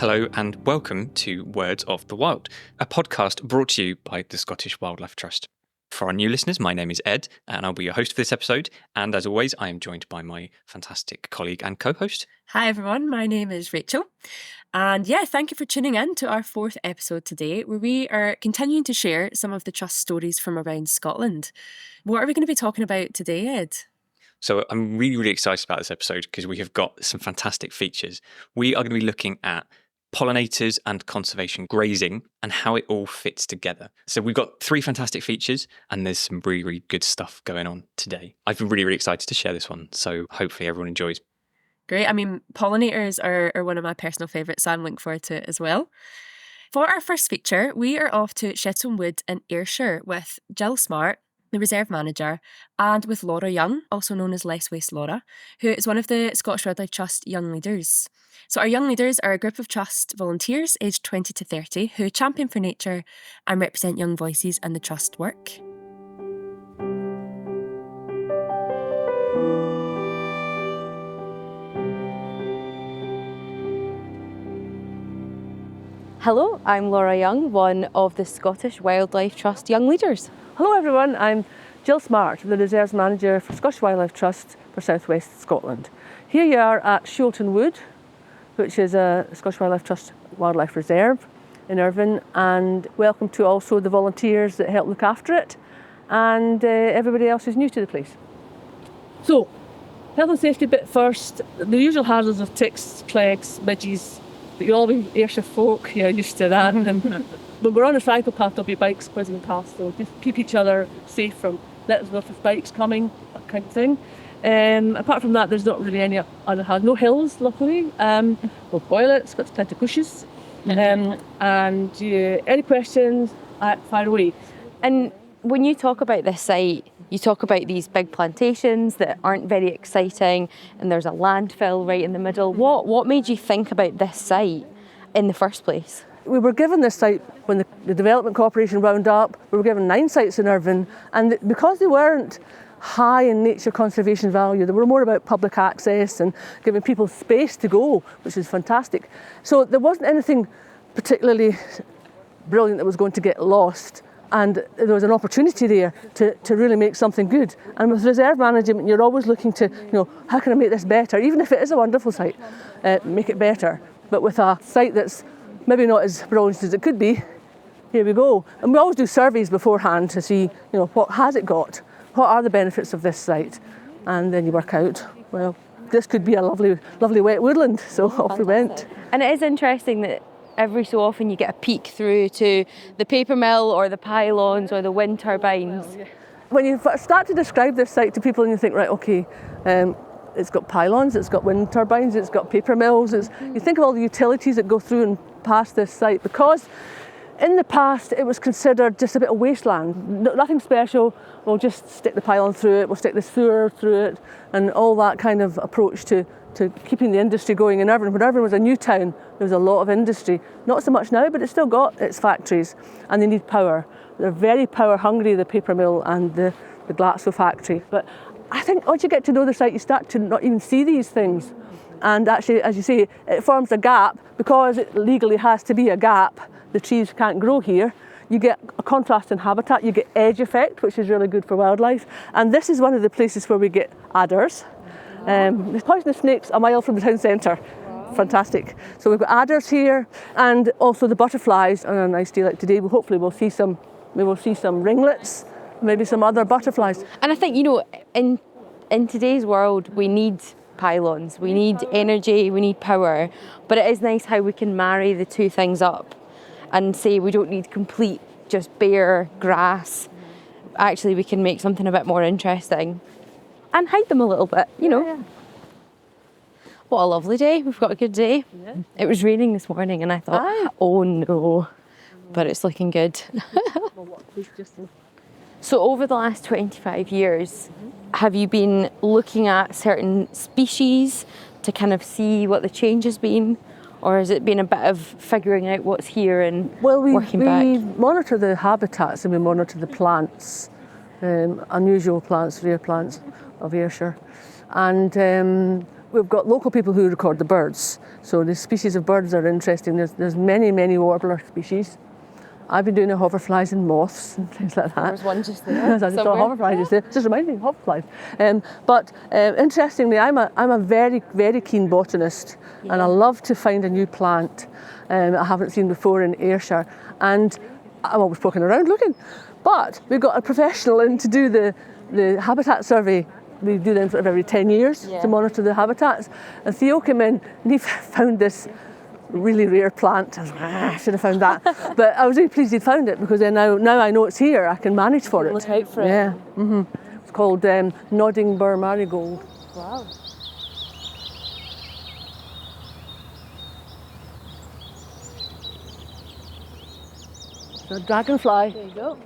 Hello and welcome to Words of the Wild, a podcast brought to you by the Scottish Wildlife Trust. For our new listeners, my name is Ed and I'll be your host for this episode. And as always, I am joined by my fantastic colleague and co-host. Hi everyone, my name is Rachel. And thank you for tuning in to our fourth episode today, where we are continuing to share some of the Trust stories from around Scotland. What are we going to be talking about today, Ed? So I'm really excited about this episode because we have got some fantastic features. We are going to be looking at pollinators and conservation grazing and how it all fits together. So we've got three fantastic features and there's some really good stuff going on today. I've been really excited to share this one, so hopefully everyone enjoys. Great. I mean, pollinators are one of my personal favourites, so I'm looking forward to it as well. For our first feature, we are off to Shewalton Wood in Ayrshire with Jill Smart, the reserve manager, and with Laura Young, also known as Less Waste Laura, who is one of the Scottish Wildlife Trust Young Leaders. So our Young Leaders are a group of Trust volunteers aged 20 to 30 who champion for nature and represent young voices in the Trust work. Hello, I'm Laura Young, one of the Scottish Wildlife Trust Young Leaders. Hello everyone, I'm Jill Smart, the Reserves Manager for Scottish Wildlife Trust for South West Scotland. Here you are at Shewalton Wood, which is a Scottish Wildlife Trust Wildlife Reserve in Irvine, and welcome to also the volunteers that help look after it and everybody else who's new to the place. So, health and safety bit first. The usual hazards of ticks, plagues, midges, but you all be Ayrshire folk, you're used to that. And when we're on a cycle path, there'll be bikes whizzing past, so just keep each other safe from let us know if there's bikes coming, that kind of thing. Apart from that, there's not really any other hazards. No hills, luckily. We'll boil it, it's got plenty of bushes. And any questions, fire away. And when you talk about this site, you talk about these big plantations that aren't very exciting, and there's a landfill right in the middle. What made you think about this site in the first place? We were given this site when the Development Corporation wound up. We were given 9 sites in Irvine, and because they weren't high in nature conservation value, they were more about public access and giving people space to go, which is fantastic. So there wasn't anything particularly brilliant that was going to get lost, and there was an opportunity there to really make something good. And with reserve management, you're always looking to, how can I make this better? Even if it is a wonderful site, make it better. But with a site that's maybe not as brilliant as it could be, here we go. And we always do surveys beforehand to see, what has it got? What are the benefits of this site? And then you work out, well, this could be a lovely wet woodland. So off we went. And it is interesting that every so often you get a peek through to the paper mill or the pylons or the wind turbines. When you start to describe this site to people and you think, right, okay, it's got pylons, it's got wind turbines, it's got paper mills. You think of all the utilities that go through and past this site, because in the past it was considered just a bit of wasteland, nothing special. We'll just stick the pylon through it, we'll stick the sewer through it, and all that kind of approach to keeping the industry going in Irvine. When Irvine was a new town, there was a lot of industry. Not so much now, but it's still got its factories, and they need power. They're very power hungry, the paper mill and the Glaxo factory. But I think once you get to know the site, you start to not even see these things. And actually, as you say, it forms a gap. Because it legally has to be a gap, the trees can't grow here. You get a contrast in habitat, you get edge effect, which is really good for wildlife. And this is one of the places where we get adders. There's poisonous snakes a mile from the town centre. Fantastic. So we've got adders here, and also the butterflies. On a nice day like today, hopefully we'll see some ringlets, maybe some other butterflies. And I think, in today's world, we need pylons, we need energy, we need power, but it is nice how we can marry the two things up and say we don't need complete just bare grass. Actually, we can make something a bit more interesting and hide them a little bit, Yeah. What a lovely day. We've got a good day. Yeah. It was raining this morning and I thought, oh no, but it's looking good. So over the last 25 years, have you been looking at certain species to kind of see what the change has been? Or has it been a bit of figuring out what's here and working back? We monitor the habitats and we monitor the plants, unusual plants, rare plants of Ayrshire. And we've got local people who record the birds. So the species of birds are interesting. There's many warbler species. I've been doing the hoverflies and moths and things like that. There's one just there. I just saw a hoverfly just there. Just reminded me of hoverflies. But interestingly, I'm a very keen botanist, and I love to find a new plant I haven't seen before in Ayrshire. And I'm always poking around looking. But we've got a professional in to do the habitat survey. We do them sort of every 10 years to monitor the habitats. And Theo came in and he found this really rare plant. I was like, I should have found that. But I was really pleased he'd found it, because then now I know it's here, I can manage for it. Look out for it. Yeah. Mm-hmm. It's called nodding bur marigold. Wow. It's a dragonfly. There you go.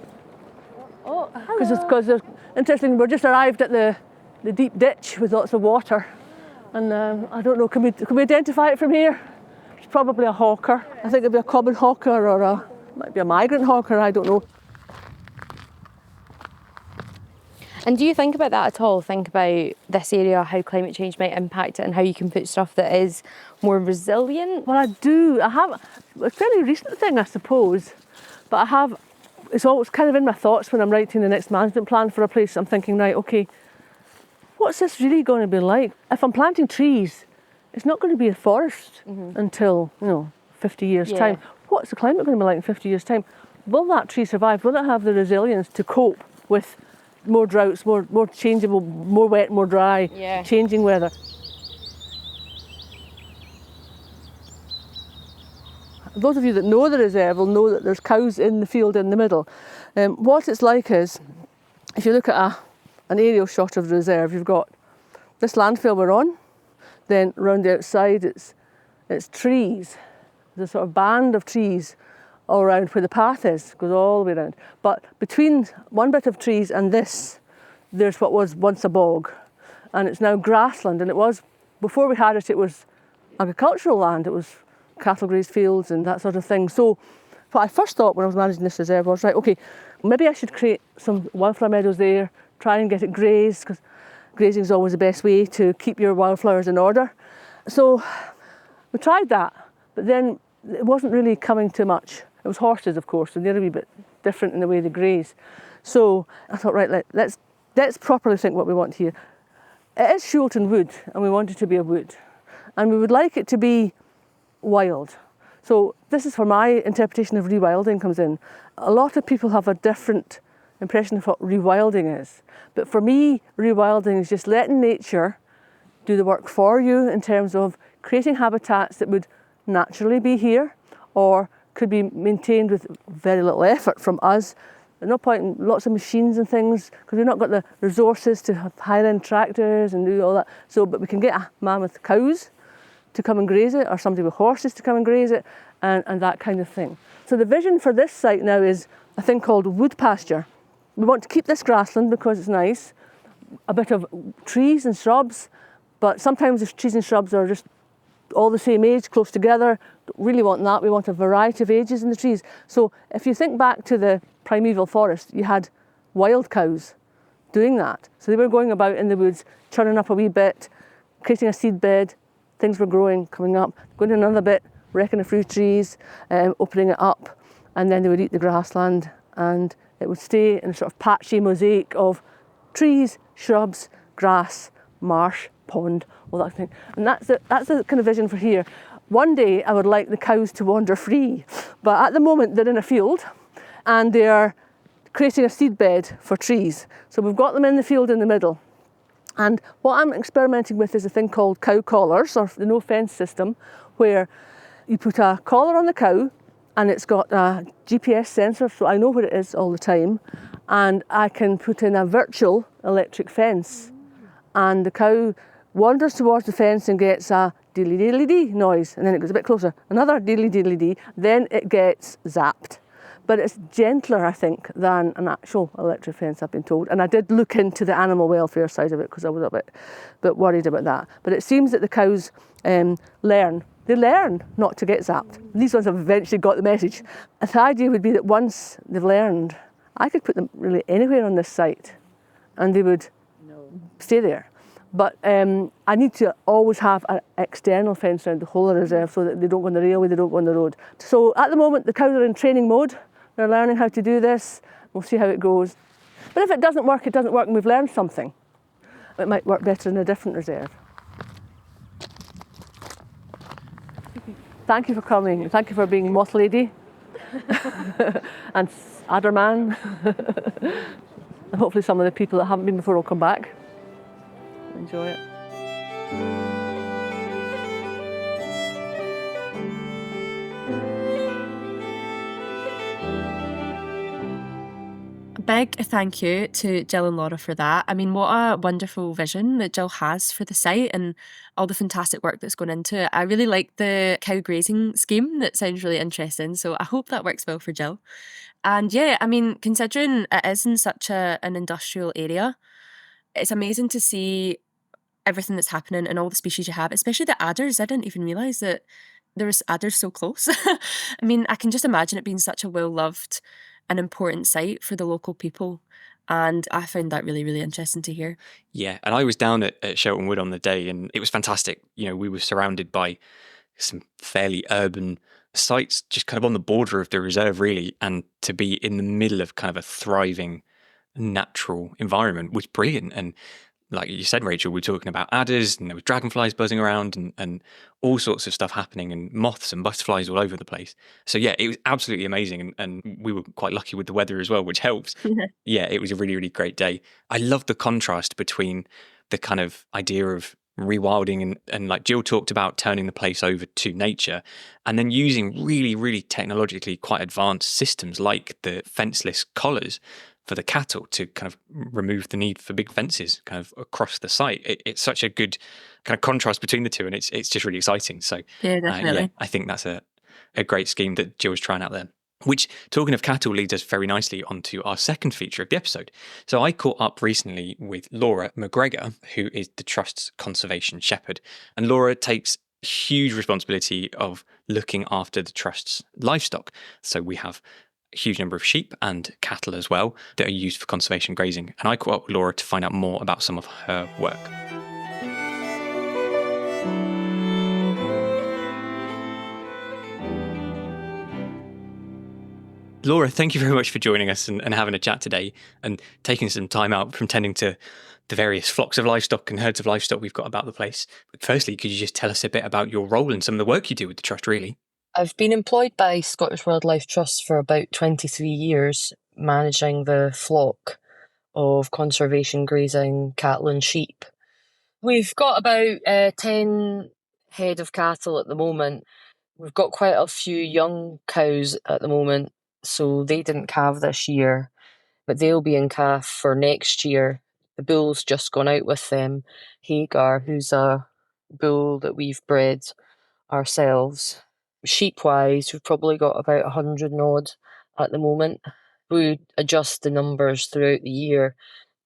Oh, hello. Because interesting, we're just arrived at the deep ditch with lots of water. And I don't know, can we identify it from here? It's probably a hawker. I think it'd be a common hawker, or might be a migrant hawker, I don't know. And do you think about that at all? Think about this area, how climate change might impact it, and how you can put stuff that is more resilient? Well, I do. I have a fairly recent thing, I suppose, but it's always kind of in my thoughts when I'm writing the next management plan for a place. I'm thinking, right, okay, what's this really going to be like? If I'm planting trees, it's not going to be a forest until 50 years' time. What's the climate going to be like in 50 years' time? Will that tree survive? Will it have the resilience to cope with more droughts, more changeable, more wet, more dry, changing weather? Those of you that know the reserve will know that there's cows in the field in the middle. What it's like is, if you look at an aerial shot of the reserve, you've got this landfill we're on, then round the outside it's trees. There's a sort of band of trees all around where the path is, goes all the way around. But between one bit of trees and this, there's what was once a bog, and it's now grassland. And it was, before we had it, it was agricultural land. It was cattle grazed fields and that sort of thing. So what I first thought when I was managing this reserve was, right, okay, maybe I should create some wildflower meadows there, try and get it grazed, because grazing is always the best way to keep your wildflowers in order. So we tried that, but then it wasn't really coming to much. It was horses, of course, and they're a wee bit different in the way they graze. So I thought, right, let's properly think what we want here. It is Shewalton Wood, and we want it to be a wood. And we would like it to be wild. So this is where my interpretation of rewilding comes in. A lot of people have a different impression of what rewilding is. But for me, rewilding is just letting nature do the work for you in terms of creating habitats that would naturally be here or could be maintained with very little effort from us. There's no point in lots of machines and things, because we've not got the resources to hire in tractors and do all that. So, but we can get a man with cows to come and graze it, or somebody with horses to come and graze it, and that kind of thing. So the vision for this site now is a thing called wood pasture. We want to keep this grassland because it's nice, a bit of trees and shrubs, but sometimes the trees and shrubs are just all the same age, close together. Don't really want that. We want a variety of ages in the trees. So if you think back to the primeval forest, you had wild cows doing that. So they were going about in the woods, churning up a wee bit, creating a seed bed, things were growing, coming up, going in another bit, wrecking a few trees, opening it up, and then they would eat the grassland, and it would stay in a sort of patchy mosaic of trees, shrubs, grass, marsh, pond, all that thing. And that's the kind of vision for here. One day I would like the cows to wander free, but at the moment they're in a field and they're creating a seed bed for trees. So we've got them in the field in the middle. And what I'm experimenting with is a thing called cow collars, or the no fence system, where you put a collar on the cow and it's got a GPS sensor, so I know where it is all the time, and I can put in a virtual electric fence, and the cow wanders towards the fence and gets a deedly-deedly-dee noise, and then it goes a bit closer, another deedly-deedly-dee, then it gets zapped. But it's gentler, I think, than an actual electric fence, I've been told. And I did look into the animal welfare side of it because I was a bit worried about that. But it seems that the cows learn. They learn not to get zapped. These ones have eventually got the message. And the idea would be that once they've learned, I could put them really anywhere on this site and they would stay there. But I need to always have an external fence around the whole of the reserve so that they don't go on the railway, they don't go on the road. So at the moment, the cows are in training mode. They're learning how to do this. We'll see how it goes. But if it doesn't work, and we've learned something. It might work better in a different reserve. Thank you for coming. Thank you for being moth lady and adder man. And hopefully some of the people that haven't been before will come back. Enjoy it. Big thank you to Jill and Laura for that. I mean, what a wonderful vision that Jill has for the site and all the fantastic work that's gone into it. I really like the cow grazing scheme. That sounds really interesting. So I hope that works well for Jill. And yeah, I mean, considering it is in such an industrial area, it's amazing to see everything that's happening and all the species you have, especially the adders. I didn't even realise that there was adders so close. I mean, I can just imagine it being such a well-loved and important site for the local people. And I found that really, really interesting to hear. Yeah, and I was down at Shewalton Wood on the day, and it was fantastic. You know, we were surrounded by some fairly urban sites, just kind of on the border of the reserve, really. And to be in the middle of kind of a thriving natural environment was brilliant. And like you said, Rachel, we're talking about adders, and there was dragonflies buzzing around and all sorts of stuff happening, and moths and butterflies all over the place. So yeah, it was absolutely amazing, and we were quite lucky with the weather as well, which helps. Yeah, it was a really, really great day. I love the contrast between the kind of idea of rewilding and like Jill talked about turning the place over to nature, and then using really, really technologically quite advanced systems like the fenceless collars for the cattle to kind of remove the need for big fences kind of across the site. It's such a good kind of contrast between the two, and it's just really exciting. So yeah, definitely. I think that's a great scheme that Jill was trying out there. Which, talking of cattle, leads us very nicely onto our second feature of the episode. So I caught up recently with Laura MacGregor, who is the Trust's conservation shepherd. And Laura takes huge responsibility of looking after the Trust's livestock. So we have a huge number of sheep and cattle as well that are used for conservation grazing. And I caught up with Laura to find out more about some of her work. Laura, thank you very much for joining us and having a chat today and taking some time out from tending to the various flocks of livestock and herds of livestock we've got about the place. But firstly, could you just tell us a bit about your role and some of the work you do with the Trust, really? I've been employed by Scottish Wildlife Trust for about 23 years, managing the flock of conservation grazing cattle and sheep. We've got about 10 head of cattle at the moment. We've got quite a few young cows at the moment, so they didn't calve this year, but they'll be in calf for next year. The bull's just gone out with them. Hagar, who's a bull that we've bred ourselves. Sheep-wise, we've probably got about 100 and odd at the moment. We adjust the numbers throughout the year.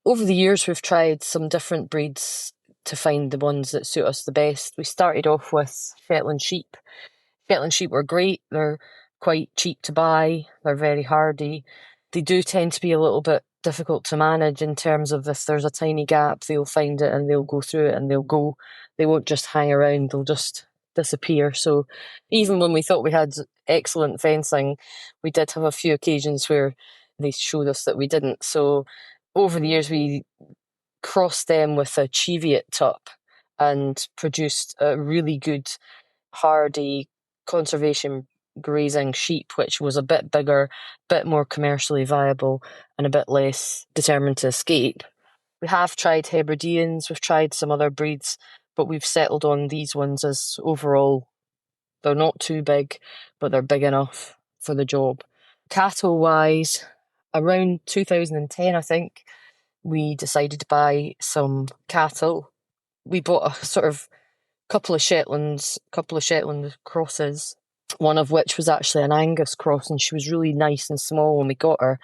Over the years, we've tried some different breeds to find the ones that suit us the best. We started off with Shetland sheep. Shetland sheep were great. They're quite cheap to buy. They're very hardy. They do tend to be a little bit difficult to manage in terms of if there's a tiny gap, they'll find it and they'll go through it and they'll go. They won't just hang around, they'll just disappear. So even when we thought we had excellent fencing, we did have a few occasions where they showed us that we didn't. So over the years, we crossed them with a Cheviot tup and produced a really good, hardy conservation grazing sheep, which was a bit bigger, a bit more commercially viable, and a bit less determined to escape. We have tried Hebrideans, we've tried some other breeds, but we've settled on these ones as overall, they're not too big, but they're big enough for the job. Cattle-wise, around 2010, I think, we decided to buy some cattle. We bought a sort of couple of Shetland crosses, one of which was actually an Angus cross, and she was really nice and small when we got her,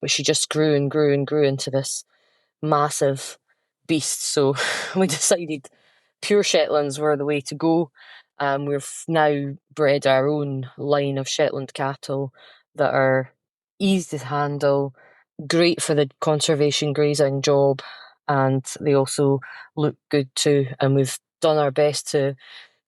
but she just grew and grew and grew into this massive beast. So we decided pure Shetlands were the way to go. We've now bred our own line of Shetland cattle that are easy to handle, great for the conservation grazing job, and they also look good too. And we've done our best to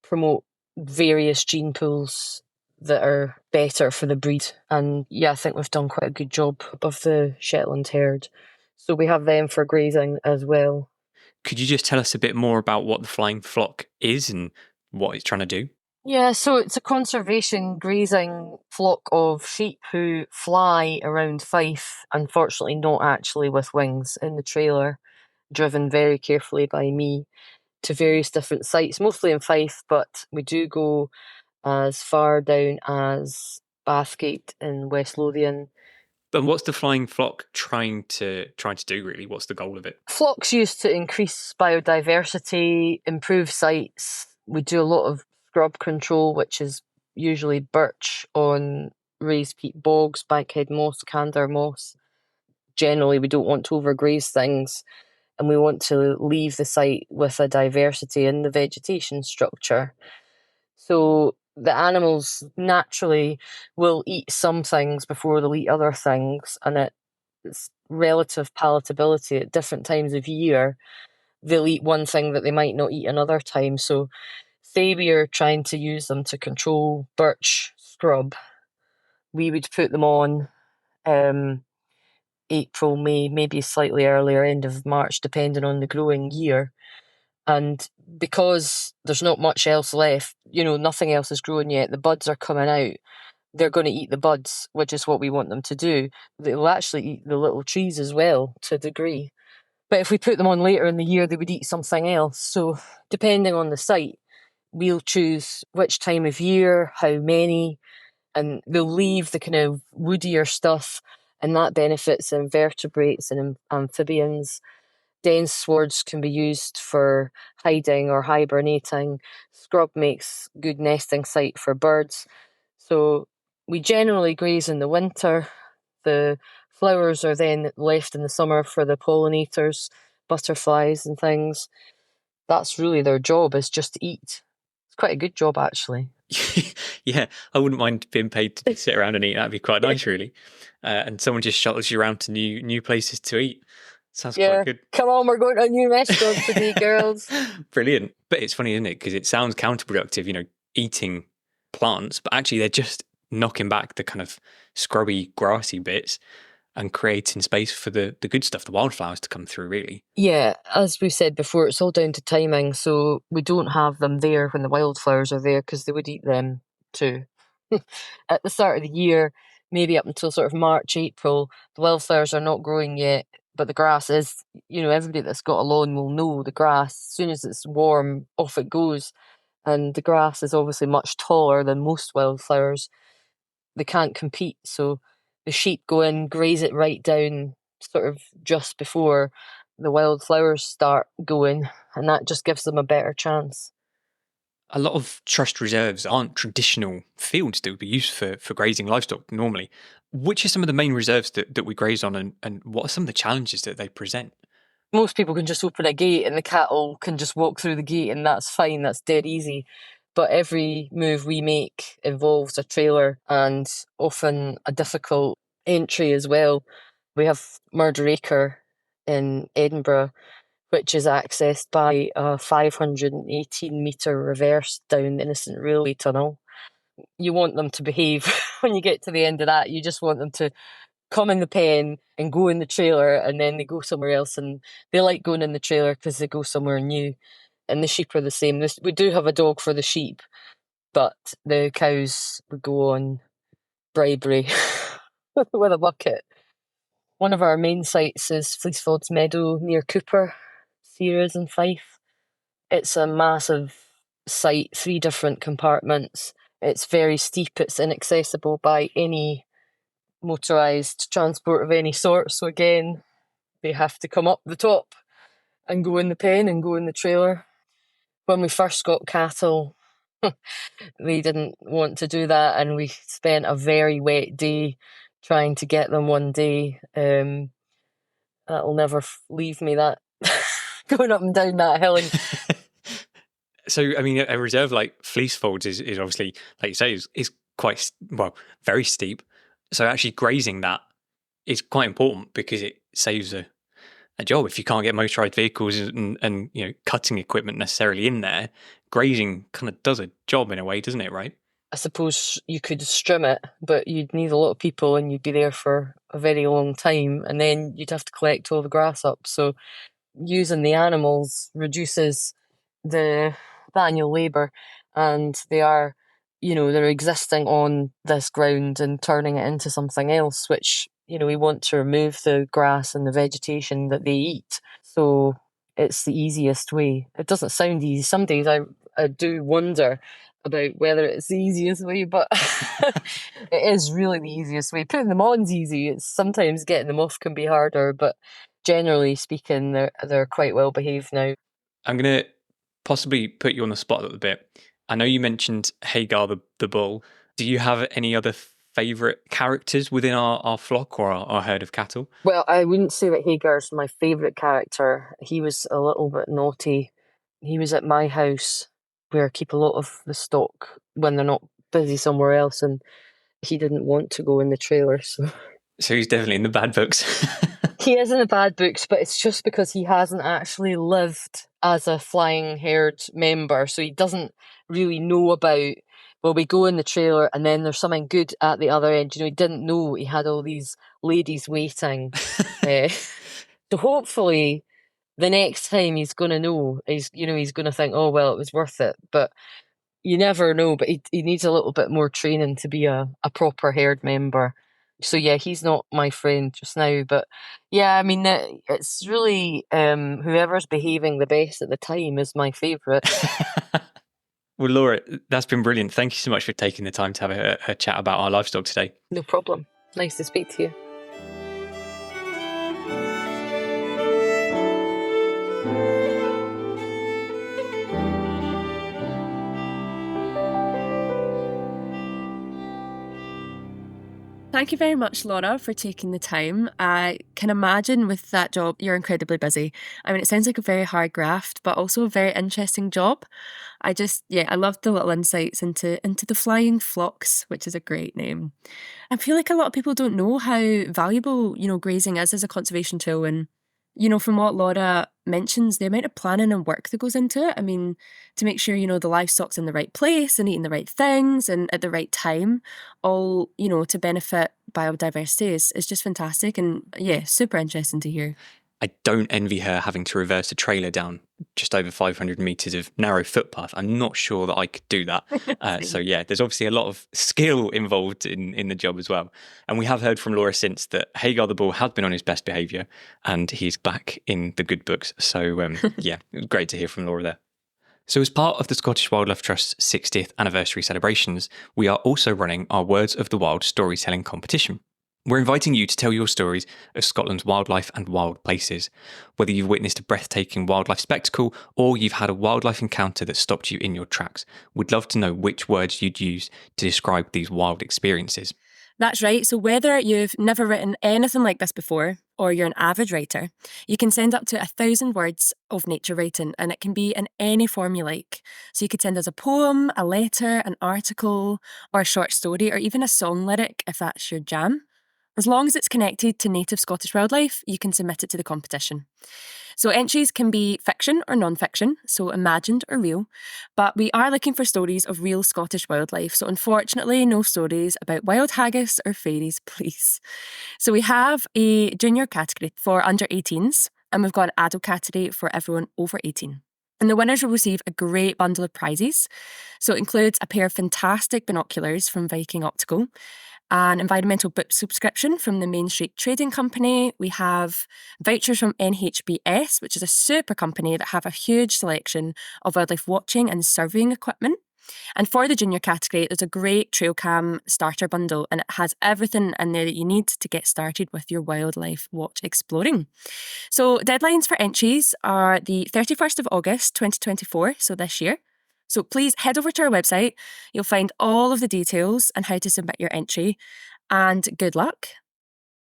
promote various gene pools that are better for the breed. And yeah, I think we've done quite a good job of the Shetland herd. So we have them for grazing as well. Could you just tell us a bit more about what the flying flock is and what it's trying to do? Yeah, so it's a conservation grazing flock of sheep who fly around Fife, unfortunately not actually with wings, in the trailer, driven very carefully by me to various different sites, mostly in Fife, but we do go as far down as Bathgate in West Lothian. And what's the flying flock trying to do really? What's the goal of it? Flocks used to increase biodiversity, improve sites. We do a lot of scrub control, which is usually birch on raised peat bogs, bankhead moss, candar moss. Generally, we don't want to overgraze things, and we want to leave the site with a diversity in the vegetation structure. So the animals naturally will eat some things before they'll eat other things, and it's relative palatability at different times of year. They'll eat one thing that they might not eat another time. So say we are trying to use them to control birch scrub, we would put them on April, May, maybe slightly earlier, end of March, depending on the growing year. And because there's not much else left, nothing else is growing yet, the buds are coming out, they're going to eat the buds, which is what we want them to do. They'll actually eat the little trees as well, to a degree. But if we put them on later in the year, they would eat something else. So depending on the site, we'll choose which time of year, how many, and they'll leave the kind of woodier stuff, and that benefits invertebrates and amphibians. Dense swards can be used for hiding or hibernating. Scrub makes good nesting site for birds. So we generally graze in the winter. The flowers are then left in the summer for the pollinators, butterflies and things. That's really their job, is just to eat. It's quite a good job, actually. Yeah, I wouldn't mind being paid to sit around and eat. That'd be quite nice, really. And someone just shuttles you around to new places to eat. Sounds quite good. Come on, we're going to a new restaurant today, girls. Brilliant. But it's funny, isn't it? Because it sounds counterproductive, eating plants, but actually they're just knocking back the kind of scrubby, grassy bits and creating space for the good stuff, the wildflowers, to come through, really. Yeah, as we said before, it's all down to timing. So we don't have them there when the wildflowers are there, because they would eat them too. At the start of the year, maybe up until sort of March, April, the wildflowers are not growing yet, but the grass is, everybody that's got a lawn will know the grass. As soon as it's warm, off it goes. And the grass is obviously much taller than most wildflowers. They can't compete, so the sheep go in, graze it right down sort of just before the wildflowers start going, and that just gives them a better chance. A lot of trust reserves aren't traditional fields that would be used for grazing livestock normally. Which are some of the main reserves that we graze on, and what are some of the challenges that they present? Most people can just open a gate and the cattle can just walk through the gate, and that's fine, that's dead easy. But every move we make involves a trailer and often a difficult entry as well. We have MacGregor in Edinburgh, which is accessed by a 518 metre reverse down the Innocent Railway Tunnel. You want them to behave when you get to the end of that. You just want them to come in the pen and go in the trailer, and then they go somewhere else, and they like going in the trailer because they go somewhere new. And the sheep are the same. We do have a dog for the sheep, but the cows would go on bribery with a bucket. One of our main sites is Fleecefold's Meadow near Cooper, Sierras and Fife. It's a massive site, 3 different compartments. It's very steep, it's inaccessible by any motorised transport of any sort. So again, they have to come up the top and go in the pen and go in the trailer. When we first got cattle, they didn't want to do that, and we spent a very wet day trying to get them one day. That'll never leave me, that going up and down that hill. So, I mean, a reserve like Fleecefolds is obviously, like you say, is quite, very steep. So actually grazing that is quite important because it saves an a job. If you can't get motorised vehicles and cutting equipment necessarily in there, grazing kind of does a job in a way, doesn't it, right? I suppose you could strim it, but you'd need a lot of people and you'd be there for a very long time, and then you'd have to collect all the grass up. So using the animals reduces the manual labour, and they're existing on this ground and turning it into something else, which, we want to remove the grass and the vegetation that they eat. So it's the easiest way. It doesn't sound easy. Some days I do wonder about whether it's the easiest way, but it is really the easiest way. Putting them on's easy. It's sometimes getting them off can be harder, but generally speaking, they're quite well behaved now. I'm going to possibly put you on the spot a little bit. I know you mentioned Hagar the bull. Do you have any other favourite characters within our flock or our herd of cattle? Well, I wouldn't say that Hagar's my favourite character. He was a little bit naughty. He was at my house where I keep a lot of the stock when they're not busy somewhere else, and he didn't want to go in the trailer. So he's definitely in the bad books. He is in the bad books, but it's just because he hasn't actually lived as a flying herd member, so he doesn't really know about, well, we go in the trailer and then there's something good at the other end. He didn't know he had all these ladies waiting. So hopefully the next time he's going to know, he's going to think, oh, well, it was worth it. But you never know, but he needs a little bit more training to be a proper herd member. So yeah, he's not my friend just now, but yeah, I mean, it's really whoever's behaving the best at the time is my favourite. Well, Laura, that's been brilliant. Thank you so much for taking the time to have a chat about our livestock today. No problem. Nice to speak to you. Thank you very much, Laura, for taking the time. I can imagine with that job, you're incredibly busy. I mean, it sounds like a very hard graft, but also a very interesting job. I loved the little insights into the flying flocks, which is a great name. I feel like a lot of people don't know how valuable, grazing is as a conservation tool. And, from what Laura mentions, the amount of planning and work that goes into it. I mean, to make sure, the livestock's in the right place and eating the right things and at the right time, all, to benefit biodiversity is just fantastic. And yeah, super interesting to hear. I don't envy her having to reverse a trailer down just over 500 metres of narrow footpath. I'm not sure that I could do that. So yeah, there's obviously a lot of skill involved in the job as well. And we have heard from Laura since that Hagar the bull has been on his best behaviour and he's back in the good books. So yeah, great to hear from Laura there. So as part of the Scottish Wildlife Trust's 60th anniversary celebrations, we are also running our Words of the Wild storytelling competition. We're inviting you to tell your stories of Scotland's wildlife and wild places. Whether you've witnessed a breathtaking wildlife spectacle or you've had a wildlife encounter that stopped you in your tracks, we'd love to know which words you'd use to describe these wild experiences. That's right. So whether you've never written anything like this before or you're an avid writer, you can send up to 1,000 words of nature writing, and it can be in any form you like. So you could send us a poem, a letter, an article, or a short story, or even a song lyric if that's your jam. As long as it's connected to native Scottish wildlife, you can submit it to the competition. So entries can be fiction or non-fiction, so imagined or real, but we are looking for stories of real Scottish wildlife. So unfortunately, no stories about wild haggis or fairies, please. So we have a junior category for under 18s, and we've got an adult category for everyone over 18. And the winners will receive a great bundle of prizes. So it includes a pair of fantastic binoculars from Viking Optical, an environmental book subscription from the Main Street Trading Company. We have vouchers from NHBS, which is a super company that have a huge selection of wildlife watching and surveying equipment. And for the junior category, there's a great trail cam starter bundle, and it has everything in there that you need to get started with your wildlife watch exploring. So deadlines for entries are the 31st of August 2024, so this year. So please head over to our website. You'll find all of the details and how to submit your entry. And good luck.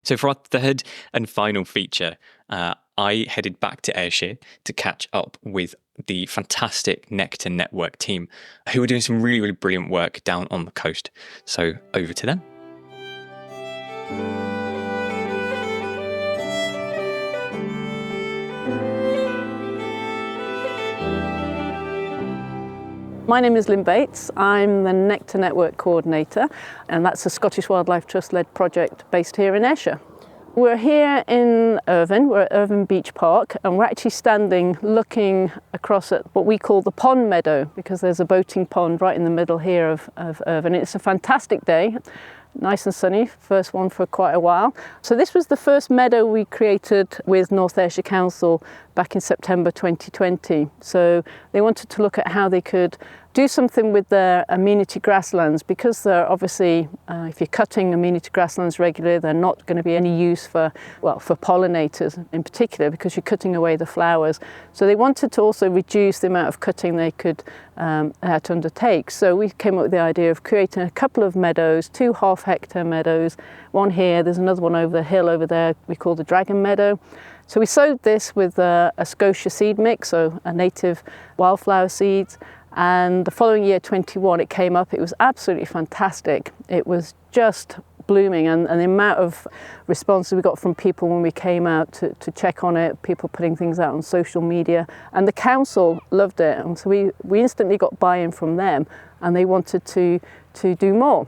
So for our third and final feature, I headed back to Ayrshire to catch up with the fantastic Nectar Network team who are doing some really, really brilliant work down on the coast. So over to them. My name is Lynn Bates. I'm the Nectar Network Coordinator, and that's a Scottish Wildlife Trust-led project based here in Ayrshire. We're here in Irvine, we're at Irvine Beach Park, and we're actually standing looking across at what we call the pond meadow, because there's a boating pond right in the middle here of Irvine. It's a fantastic day. Nice and sunny, first one for quite a while. So this was the first meadow we created with North Ayrshire Council back in September 2020. So they wanted to look at how they could do something with their amenity grasslands, because they're obviously, if you're cutting amenity grasslands regularly, they're not going to be any use for pollinators in particular, because you're cutting away the flowers. So they wanted to also reduce the amount of cutting they could had to undertake. So we came up with the idea of creating a couple of meadows, 2 half-hectare meadows, one here, there's another one over the hill over there we call the Dragon Meadow. So we sowed this with a Scotia seed mix, so a native wildflower seeds. And the following year, 21, it came up. It was absolutely fantastic. It was just blooming, and the amount of responses we got from people when we came out to check on it, people putting things out on social media, and the council loved it. And so we instantly got buy-in from them, and they wanted to do more.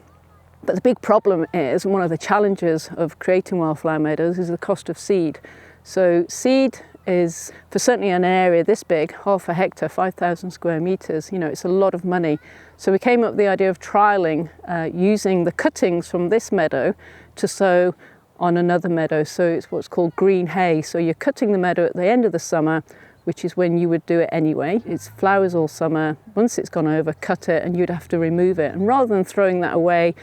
But the big problem is, one of the challenges of creating wildflower meadows is the cost of seed. So seed is, for certainly an area this big, half a hectare, 5,000 square metres, it's a lot of money. So we came up with the idea of trialling using the cuttings from this meadow to sow on another meadow. So it's what's called green hay. So you're cutting the meadow at the end of the summer, which is when you would do it anyway. It's flowers all summer. Once it's gone over, cut it, and you'd have to remove it. And rather than throwing that away,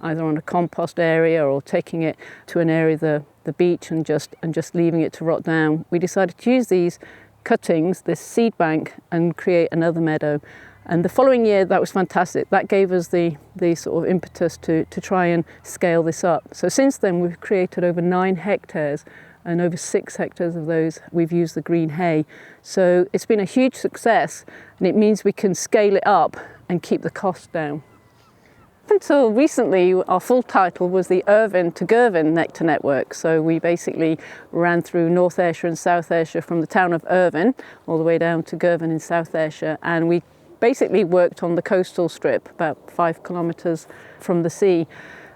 either on a compost area or taking it to an area of the beach and just leaving it to rot down, we decided to use these cuttings, this seed bank, and create another meadow. And the following year, that was fantastic. That gave us the sort of impetus to try and scale this up. So since then, we've created over 9 hectares, and over 6 hectares of those we've used the green hay. So it's been a huge success, and it means we can scale it up and keep the cost down. Until recently, our full title was the Irvine to Girvan Nectar Network. So we basically ran through North Ayrshire and South Ayrshire, from the town of Irvine all the way down to Girvan in South Ayrshire. And we basically worked on the coastal strip, about 5 kilometres from the sea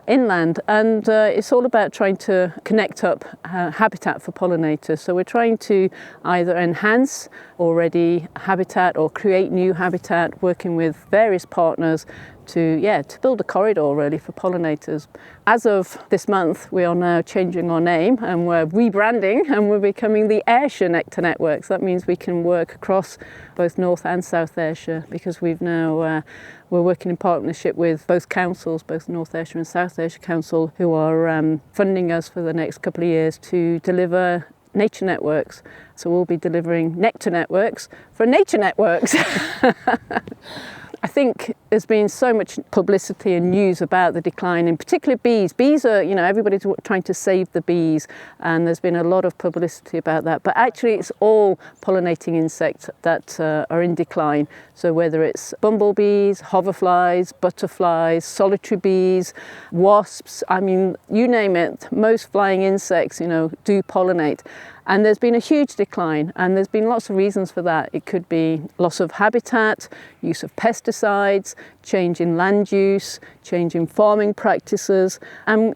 inland. And it's all about trying to connect up habitat for pollinators. So we're trying to either enhance already habitat or create new habitat, working with various partners to build a corridor really for pollinators. As of this month, we are now changing our name, and we're rebranding, and we're becoming the Ayrshire Nectar Network. So that means we can work across both North and South Ayrshire, because we've now we're working in partnership with both councils, both North Ayrshire and South Ayrshire Council, who are funding us for the next couple of years to deliver nature networks. So we'll be delivering nectar networks for nature networks. I think there's been so much publicity and news about the decline, in particular bees. Bees are, everybody's trying to save the bees, and there's been a lot of publicity about that. But actually, it's all pollinating insects that are in decline. So whether it's bumblebees, hoverflies, butterflies, solitary bees, wasps, you name it, most flying insects, do pollinate. And there's been a huge decline, and there's been lots of reasons for that. It could be loss of habitat, use of pesticides, change in land use, change in farming practices. And,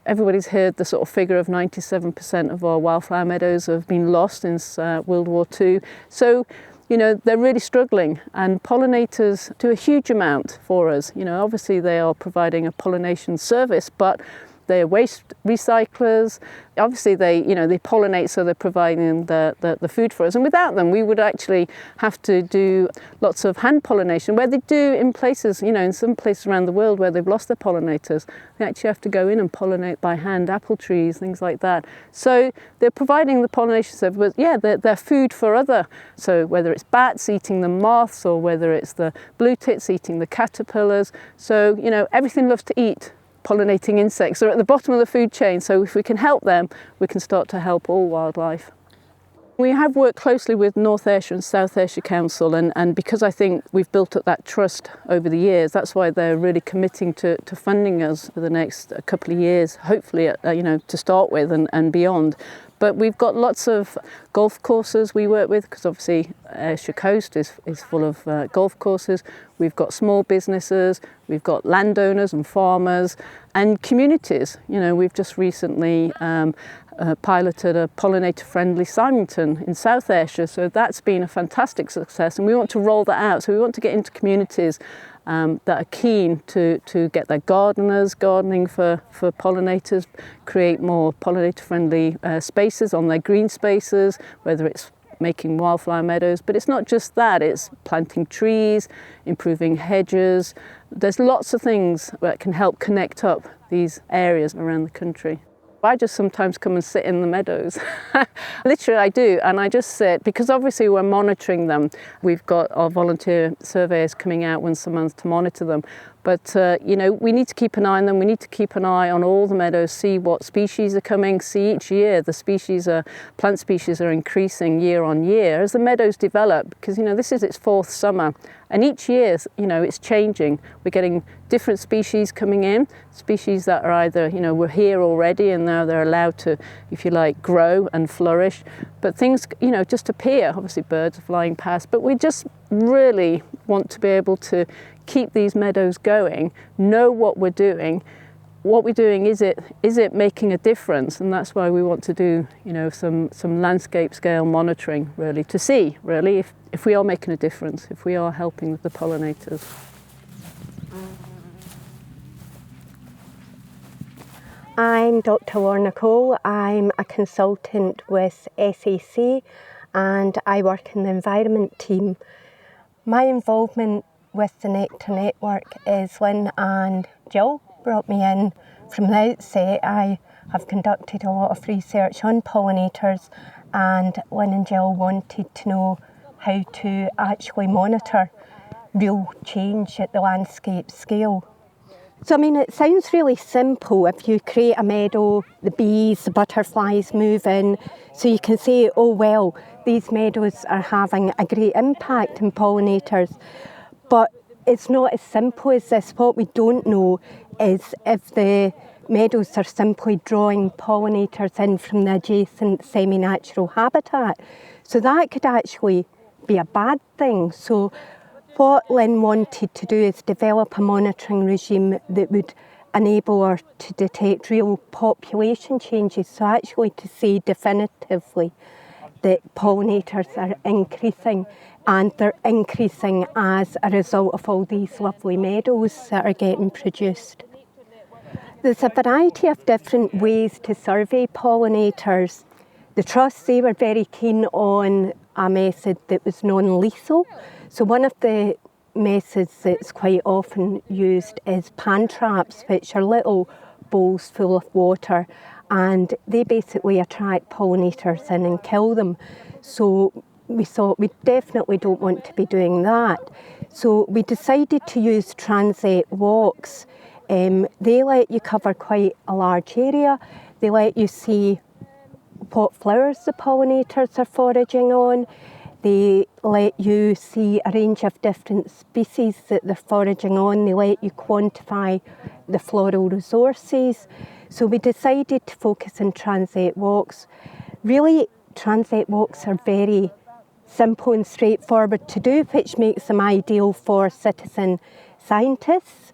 everybody's heard the sort of figure of 97% of our wildflower meadows have been lost since World War II. So, they're really struggling, and pollinators do a huge amount for us. Obviously they are providing a pollination service, but they're waste recyclers. Obviously they pollinate, so they're providing the food for us. And without them, we would actually have to do lots of hand pollination, where they do in places, in some places around the world where they've lost their pollinators. They actually have to go in and pollinate by hand apple trees, things like that. So they're providing the pollination service, but they're food for other. So whether it's bats eating the moths, or whether it's the blue tits eating the caterpillars. So, everything loves to eat. Pollinating insects are at the bottom of the food chain, so if we can help them, we can start to help all wildlife. We have worked closely with North Ayrshire and South Ayrshire Council, and because I think we've built up that trust over the years, that's why they're really committing to funding us for the next couple of years, hopefully, to start with and beyond. But we've got lots of golf courses we work with, because obviously Ayrshire Coast is full of golf courses. We've got small businesses, we've got landowners and farmers and communities. You know, we've just recently piloted a pollinator-friendly Simonton in South Ayrshire, so that's been a fantastic success, and we want to roll that out. So we want to get into communities that are keen to get their gardeners gardening for pollinators, create more pollinator-friendly spaces on their green spaces, whether it's making wildflower meadows. But it's not just that, it's planting trees, improving hedges. There's lots of things that can help connect up these areas around the country. I just sometimes come and sit in the meadows. Literally I do, and I just sit, because obviously we're monitoring them. We've got our volunteer surveyors coming out once a month to monitor them. But you know, we need to keep an eye on them. We need to keep an eye on all the meadows, see what species are coming, see each year the plant species are increasing year on year as the meadows develop, because you know, this is its 4th summer. And each year, you know, it's changing. We're getting different species coming in, species that are either, you know, were here already and now they're allowed to, if you like, grow and flourish. But things, you know, just appear. Obviously birds are flying past, but we just really want to be able to keep these meadows going, know what we're doing. What we're doing, is it making a difference? And that's why we want to do, you know, some landscape scale monitoring, really, to see really if we are making a difference, if we are helping the pollinators. I'm Dr. Lorna Cole. I'm a consultant with SAC and I work in the environment team. My involvement with the Nectar Network is Lynn and Jill brought me in. From the outset, I have conducted a lot of research on pollinators, and Lynn and Jill wanted to know how to actually monitor real change at the landscape scale. So I mean, it sounds really simple. If you create a meadow, the bees, the butterflies move in, so you can say, oh well, these meadows are having a great impact on pollinators. But it's not as simple as this. What we don't know is if the meadows are simply drawing pollinators in from the adjacent semi-natural habitat. So that could actually be a bad thing. So what Lynn wanted to do is develop a monitoring regime that would enable her to detect real population changes, so actually to say definitively that pollinators are increasing, and they're increasing as a result of all these lovely meadows that are getting produced. There's a variety of different ways to survey pollinators. The Trust, they were very keen on a method that was non-lethal. So one of the methods that's quite often used is pan traps, which are little bowls full of water, and they basically attract pollinators in and kill them. So we thought we definitely don't want to be doing that. So we decided to use transect walks. They let you cover quite a large area. They let you see what flowers the pollinators are foraging on. They let you see a range of different species that they're foraging on. They let you quantify the floral resources. So we decided to focus on transect walks. Really, transect walks are very simple and straightforward to do, which makes them ideal for citizen scientists.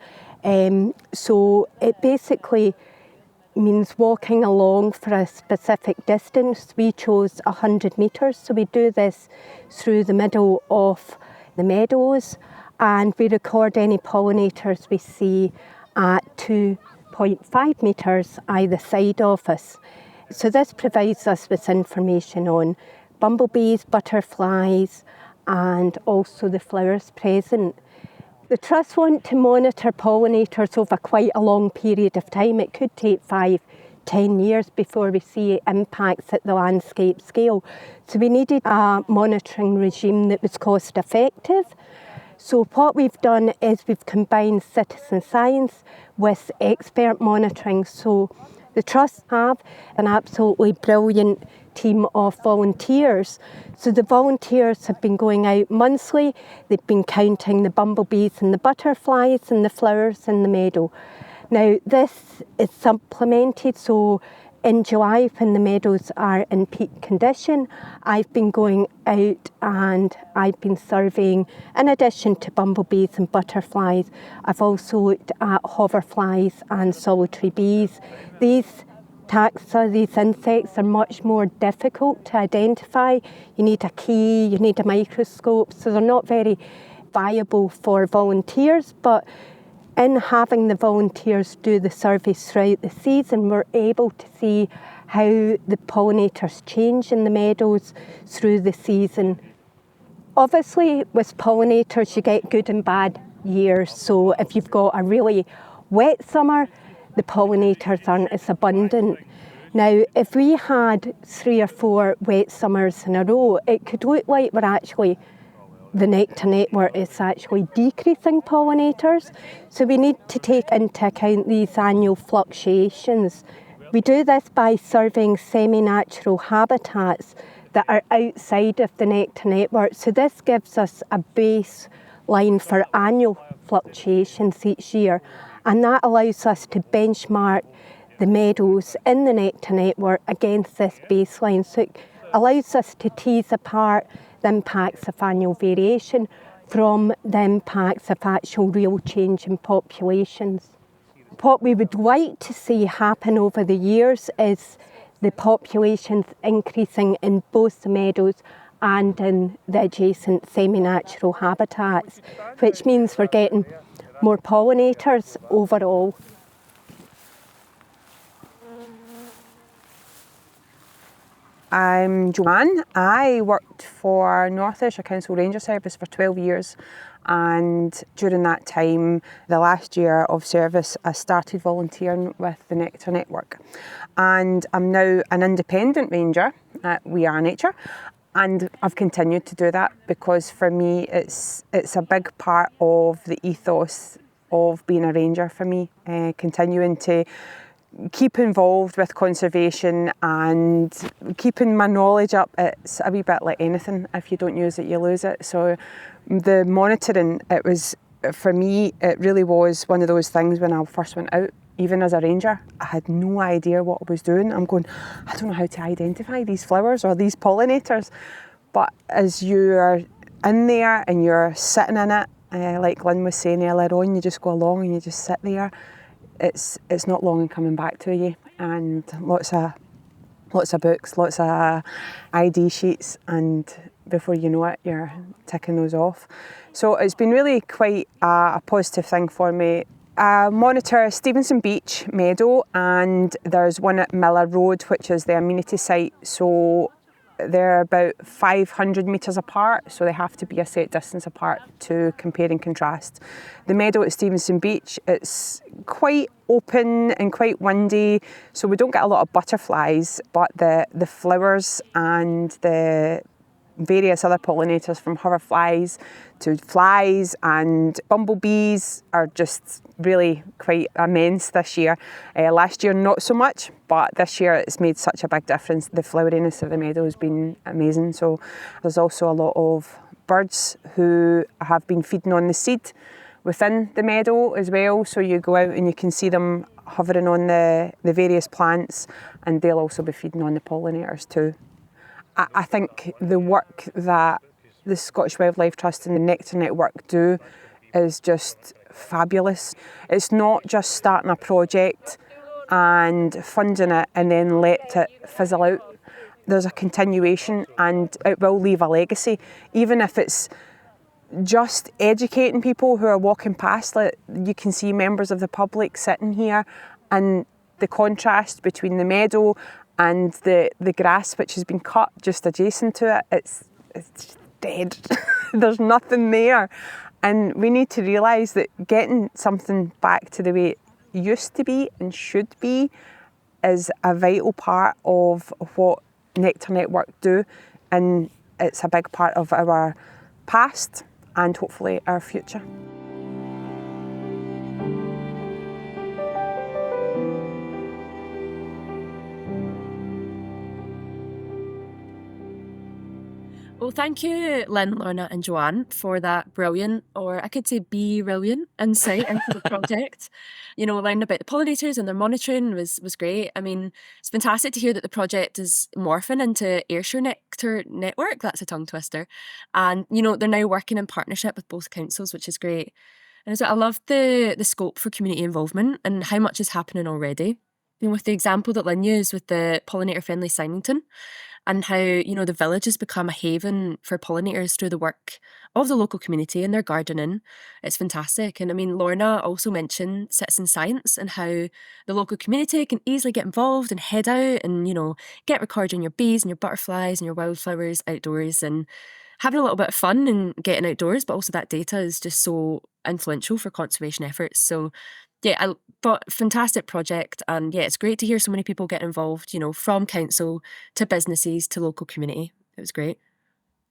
So it basically means walking along for a specific distance. We chose 100 metres, so we do this through the middle of the meadows, and we record any pollinators we see at 2.5 metres either side of us. So this provides us with information on bumblebees, butterflies, and also the flowers present. The Trust want to monitor pollinators over quite a long period of time. It could take 5-10 years before we see impacts at the landscape scale. So we needed a monitoring regime that was cost effective. So what we've done is we've combined citizen science with expert monitoring. So the Trust have an absolutely brilliant team of volunteers. So the volunteers have been going out monthly. They've been counting the bumblebees and the butterflies and the flowers in the meadow. Now this is supplemented, so In July, when the meadows are in peak condition, I've been going out and I've been surveying, in addition to bumblebees and butterflies, I've also looked at hoverflies and solitary bees. These taxa, these insects, are much more difficult to identify. You need a key, you need a microscope, so they're not very viable for volunteers, but in having the volunteers do the surveys throughout the season, we're able to see how the pollinators change in the meadows through the season. Obviously, with pollinators, you get good and bad years. So if you've got a really wet summer, the pollinators aren't as abundant. Now, if we had 3 or 4 wet summers in a row, it could look like the nectar network is actually decreasing pollinators. So we need to take into account these annual fluctuations. We do this by surveying semi-natural habitats that are outside of the nectar network. So this gives us a baseline for annual fluctuations each year, and that allows us to benchmark the meadows in the nectar network against this baseline. So it allows us to tease apart the impacts of annual variation from the impacts of actual real change in populations. What we would like to see happen over the years is the populations increasing in both the meadows and in the adjacent semi-natural habitats, which means we're getting more pollinators overall. I'm Joanne. I worked for North Ayrshire Council Ranger Service for 12 years, and during that time, the last year of service, I started volunteering with the Nectar Network. And I'm now an independent ranger at We Are Nature, and I've continued to do that because for me it's a big part of the ethos of being a ranger for me, continuing to keep involved with conservation and keeping my knowledge up. It's a wee bit like anything. If you don't use it, you lose it. So the monitoring, for me, it really was one of those things when I first went out, even as a ranger, I had no idea what I was doing. I'm going, I don't know how to identify these flowers or these pollinators. But as you're in there and you're sitting in it, like Lynn was saying earlier on, you just go along and you just sit there. It's not long in coming back to you, and lots of books, lots of ID sheets, and before you know it, you're ticking those off. So it's been really quite a positive thing for me. I monitor Stevenson Beach Meadow, and there's one at Miller Road, which is the amenity site. So they're about 500 metres apart, so they have to be a set distance apart to compare and contrast. The meadow at Stevenson Beach, it's quite open and quite windy, so we don't get a lot of butterflies, but the flowers and the various other pollinators, from hoverflies to flies and bumblebees, are just really quite immense this year. Last year not so much, but this year it's made such a big difference. The floweriness of the meadow has been amazing. So there's also a lot of birds who have been feeding on the seed within the meadow as well. So you go out and you can see them hovering on the various plants, and they'll also be feeding on the pollinators too. I think the work that the Scottish Wildlife Trust and the Nectar Network do is just fabulous. It's not just starting a project and funding it and then let it fizzle out. There's a continuation, and it will leave a legacy, even if it's just educating people who are walking past. Like, you can see members of the public sitting here, and the contrast between the meadow and the grass which has been cut just adjacent to it, it's dead. There's nothing there. And we need to realise that getting something back to the way it used to be and should be is a vital part of what Nectar Network do, and it's a big part of our past and hopefully our future. Well, thank you, Lynn, Lorna, and Joanne, for that brilliant, or I could say brilliant, insight into the project. Learning about the pollinators and their monitoring was great. I mean, it's fantastic to hear that the project is morphing into Ayrshire Nectar Network. That's a tongue twister. And, they're now working in partnership with both councils, which is great. And so I love the scope for community involvement and how much is happening already. With the example that Lynn used with the pollinator-friendly Symington, and how, the village has become a haven for pollinators through the work of the local community and their gardening. It's fantastic. And I mean, Lorna also mentioned citizen science and how the local community can easily get involved and head out and, get recording your bees and your butterflies and your wildflowers outdoors and having a little bit of fun and getting outdoors, but also that data is just so influential for conservation efforts. So yeah, I thought fantastic project, and yeah, it's great to hear so many people get involved, from council to businesses to local community. It was great.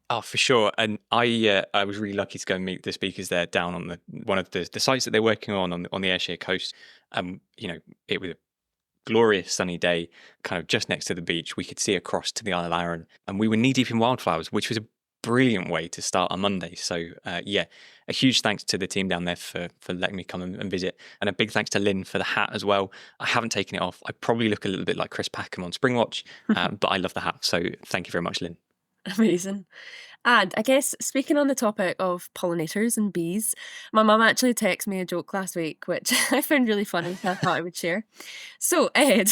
Oh, for sure. And I was really lucky to go and meet the speakers there down on one of the sites that they're working on the Ayrshire coast. It was a glorious sunny day, kind of just next to the beach. We could see across to the Isle of Arran, and we were knee deep in wildflowers, which was a brilliant way to start on Monday. So a huge thanks to the team down there for letting me come and visit, and a big thanks to Lynn for the hat as well. I haven't taken it off. I probably look a little bit like Chris Packham on Springwatch, but I love the hat, so thank you very much, Lynn. Amazing. And I guess speaking on the topic of pollinators and bees, my mum actually texted me a joke last week, which I found really funny, so I thought I would share. So Ed,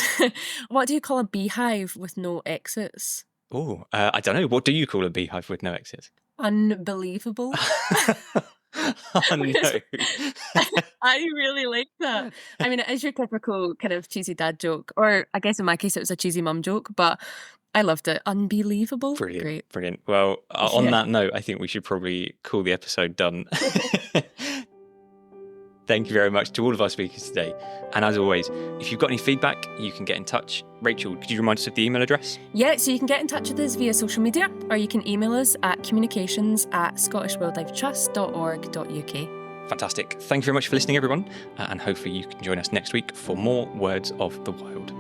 what do you call a beehive with no exits? Oh, I don't know. What do you call a beehive with no exits? Unbelievable. Oh, no. I really like that. I mean, it is your typical kind of cheesy dad joke, or I guess in my case it was a cheesy mum joke, but I loved it. Unbelievable. Brilliant. Great. Brilliant. Well, on that note, I think we should probably call the episode done. Thank you very much to all of our speakers today. And as always, if you've got any feedback, you can get in touch. Rachel, could you remind us of the email address? Yeah, so you can get in touch with us via social media, or you can email us at communications@scottishwildlifetrust.org.uk. Fantastic. Thank you very much for listening, everyone. And hopefully you can join us next week for more Words of the Wild.